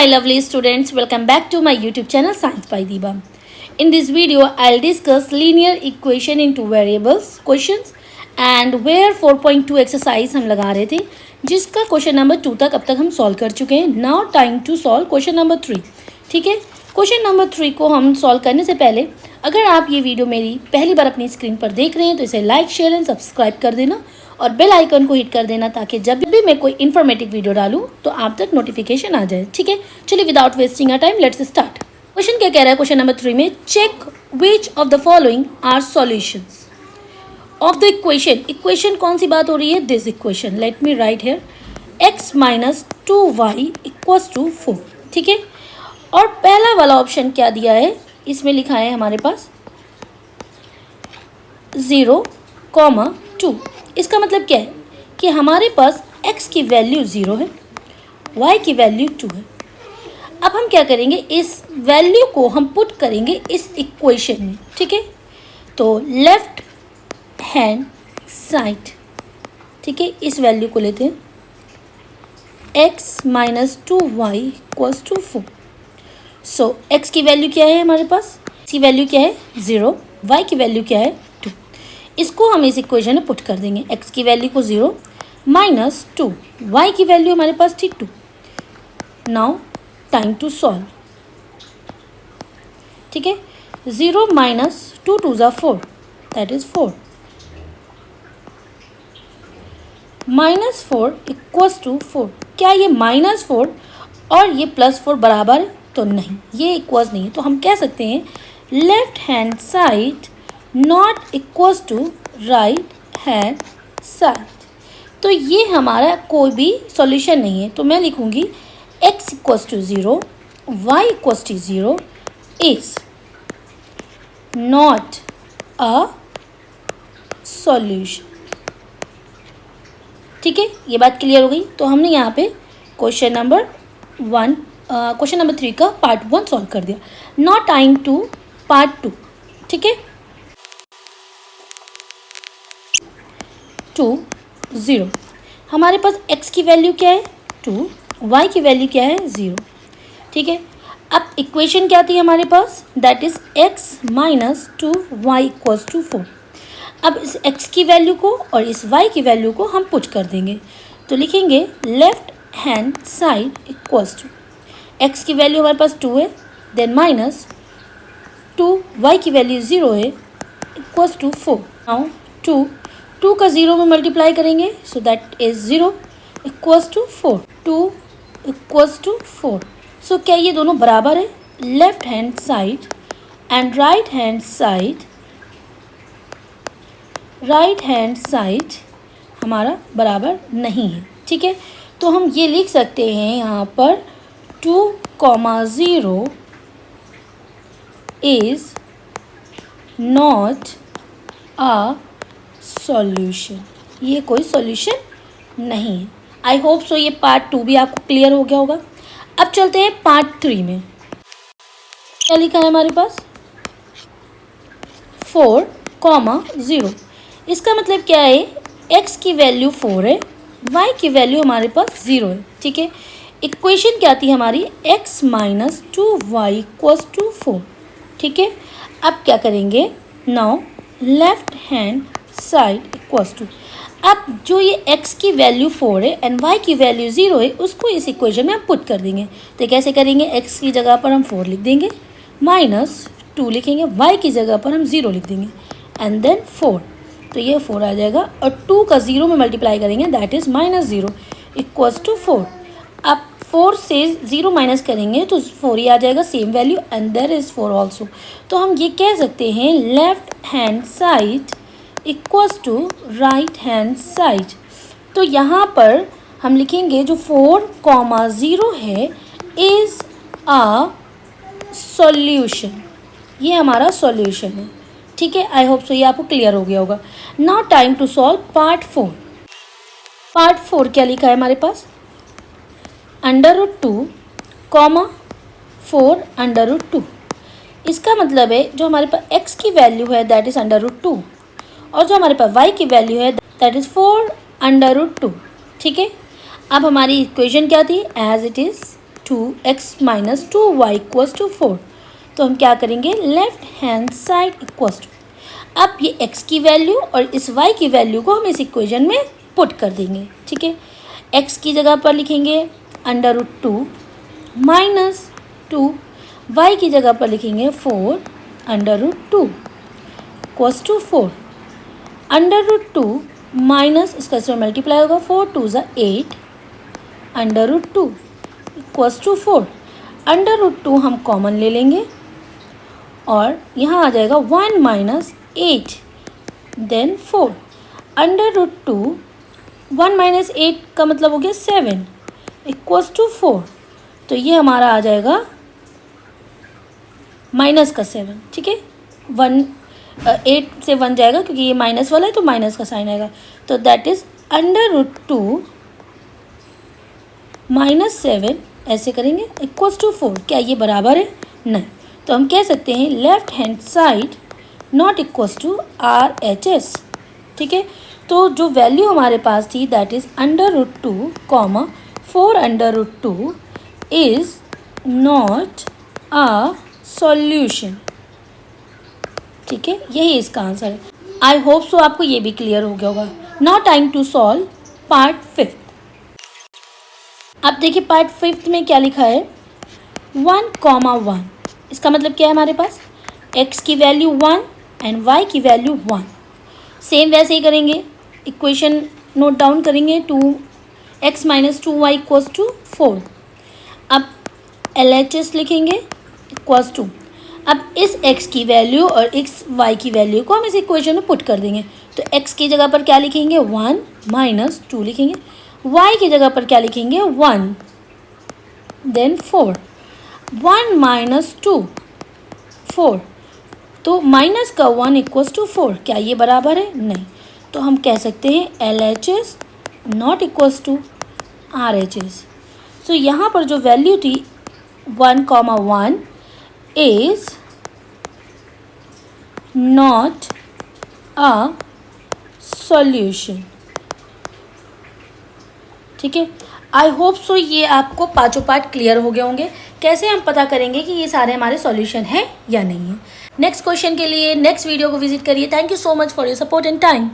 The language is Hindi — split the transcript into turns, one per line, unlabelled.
my lovely students, welcome back to my YouTube channel Science by Diba. In this video, I'll discuss linear equation into variables questions and where 4.2 exercise हम लगा रहे थे जिसका क्वेश्चन नंबर 2 तक अब तक हम सॉल्व कर चुके हैं. Now time to solve question number 3. ठीक है, क्वेश्चन नंबर 3 को हम सॉल्व करने से पहले अगर आप ये वीडियो मेरी पहली बार अपनी स्क्रीन पर देख रहे हैं तो इसे लाइक शेयर एंड सब्सक्राइब कर देना और बेल आइकन को हिट कर देना ताकि जब भी मैं कोई इन्फॉर्मेटिव वीडियो डालूं तो आप तक नोटिफिकेशन आ जाए. ठीक है, चलिए without wasting a time let's start. Question क्या कह रहा है क्वेश्चन नंबर 3 में, check which of the following are solutions of the equation. Equation कौन सी बात हो रही है? This equation. Let me write here x minus 2y equals to 4. ठीक है, और पहला वाला ऑप्शन क्या दिया है, इसमें लिखा है हमारे पास 0,2. इसका मतलब क्या है कि हमारे पास x की वैल्यू 0 है, y की वैल्यू 2 है. अब हम क्या करेंगे, इस वैल्यू को हम पुट करेंगे इस इक्वेशन में. ठीक है, तो लेफ्ट हैंड साइड, ठीक है, इस वैल्यू को लेते हैं x minus 2y equals to 4. So x की वैल्यू क्या है हमारे पास, x की वैल्यू क्या है 0, y की वैल्यू क्या है 2. इसको हम इस इक्वेशन में पुट कर देंगे. x की वैल्यू को 0 माइनस 2, y की वैल्यू हमारे पास थी 2. Now time to solve. ठीक है, 0 माइनस 2 2 ज़ा 4 that is 4 minus 4 equals to 4. क्या ये माइनस 4 और ये प्लस 4 बराबर है? तो नहीं, ये इक्वल्स नहीं है. तो हम कह सकते हैं left hand side not equals to right hand side. तो ये हमारा कोई भी सॉल्यूशन नहीं है. तो मैं लिखूंगी x equals to 0, y equals to 0 is not a solution. ठीक है, ये बात क्लियर हो गई. तो हमने यहाँ पे क्वेश्चन नंबर 3 का पार्ट 1 सॉल्व कर दिया. Now time to part 2. ठीक है, 2 0. हमारे पास x की वैल्यू क्या है 2, y की वैल्यू क्या है 0. ठीक है, अब इक्वेशन क्या थी हमारे पास, that is x minus 2y equals to 4. अब इस x की वैल्यू को और इस y की वैल्यू को हम पुट कर देंगे. तो लिखेंगे left hand side equals to x की वैल्यू हमारे पास 2 है, देन माइनस 2, y की वैल्यू 0 है इक्वल्स टू 4. नाउ 2 का 0 में मल्टीप्लाई करेंगे so that is 0 equals to 4. 2 equals to 4. So क्या ये दोनों बराबर है? Left hand side and right hand side हमारा बराबर नहीं है. ठीक है, तो हम ये लिख सकते हैं यहाँ पर 2,0 इज नॉट अ सॉल्यूशन. ये कोई सॉल्यूशन नहीं है. आई होप सो ये पार्ट 2 भी आपको क्लियर हो गया होगा. अब चलते हैं पार्ट 3 में. क्या लिखा है हमारे पास 4,0. इसका मतलब क्या है, x की वैल्यू 4 है, y की वैल्यू हमारे पास 0 है. ठीक है, इक्वेशन क्या थी हमारी x minus 2y equals to 4. ठीक है, अब क्या करेंगे, now left hand side equals to. अब जो ये x की वैल्यू 4 है एंड y की वैल्यू 0 है उसको इस इक्वेशन में हम पुट कर देंगे. तो कैसे करेंगे, x की जगह पर हम 4 लिख देंगे, माइनस 2 लिखेंगे, y की जगह पर हम 0 लिख देंगे एंड देन 4. तो ये 4 आ जाएगा और 2 का 0 में मल्टीप्लाई करेंगे that is minus 0 equals to 4. अब 4 से 0 माइनस करेंगे तो 4 ही आ जाएगा, same value and there is 4 also. तो हम ये कह सकते हैं left hand side equals to right hand side. तो यहाँ पर हम लिखेंगे जो 4,0 है इज़ अ सॉल्यूशन. ये हमारा सॉल्यूशन है. ठीक है, आई होप सो ये आपको क्लियर हो गया होगा. Now time to solve part 4. Part 4 क्या लिखा है हमारे पास, √2, 4 √2. इसका मतलब है जो हमारे पास x की वैल्यू है दैट इज़ √2 और जो हमारे पास y की वैल्यू है दैट इज़ 4 √2. ठीक है, अब हमारी इक्वेशन क्या थी, as it is 2x-2y equals to 4। तो हम क्या करेंगे, left hand side equals to, अब ये x की वैल्यू और इस y की वैल्यू को हम इस इक्वेशन में पुट कर देंगे। ठीक है, x की जगह पर लिखेंगे √2 माइनस 2, y की जगह पर लिखेंगे 4 √2 इक्वल्स टू 4। √2 माइनस इसका इसमें मल्टीप्लाई होगा, 4 2 ज़ा 8 √2 इक्वल्स टू 4। √2 हम कॉमन ले लेंगे और यहाँ आ जाएगा 1 माइनस 8 देन 4 √2, 1 माइनस 8 का मतलब हो गया 7 इक्वल्स टू 4। तो ये हमारा आ जाएगा माइनस का 7। ठीक है, 8 से 1 जाएगा क्योंकि ये माइनस वाला है तो माइनस का साइन आएगा। तो दैट इज √2 माइनस 7 ऐसे करेंगे इक्वल्स टू 4। क्या ये बराबर है? नहीं। तो हम कह सकते हैं left hand side not equals to RHS। ठीक है, तो जो वैल्यू हमारे पास थी that is √2 comma 4 √2 is not a solution. ठीक है, यही इसका आंसर है। आई होप सो आपको ये भी क्लियर हो गया होगा। Now time to solve part 5। अब देखिए पार्ट 5 में क्या लिखा है, 1,1। इसका मतलब क्या है, हमारे पास x की वैल्यू 1 एंड y की वैल्यू 1। सेम वैसे ही करेंगे, इक्वेशन नोट डाउन करेंगे, 2x - 2y इक्वल्स टू 4। अब LHS लिखेंगे इक्वल्स टू, अब इस x की वैल्यू और इस y की वैल्यू को हम इस इक्वेशन में पुट कर देंगे। तो x की जगह पर क्या लिखेंगे, 1 माइनस 2 लिखेंगे, y की जगह पर क्या लिखेंगे, 1 देन 4, 1 माइनस 2 4। तो माइनस का 1 इक्वल्स टू 4। क्या ये बराबर है? नहीं। तो हम कह सकते हैं LHS not equals to RHS। So यहाँ पर जो वैल्यू थी 1,1 इज नॉट अ सॉल्यूशन। ठीक है, आई होप सो ये आपको पांचों पार्ट क्लियर हो गए होंगे। कैसे हम पता करेंगे कि ये सारे हमारे सॉल्यूशन है या नहीं है। नेक्स्ट क्वेश्चन के लिए नेक्स्ट वीडियो को विजिट करिए। Thank you so much for your support and time.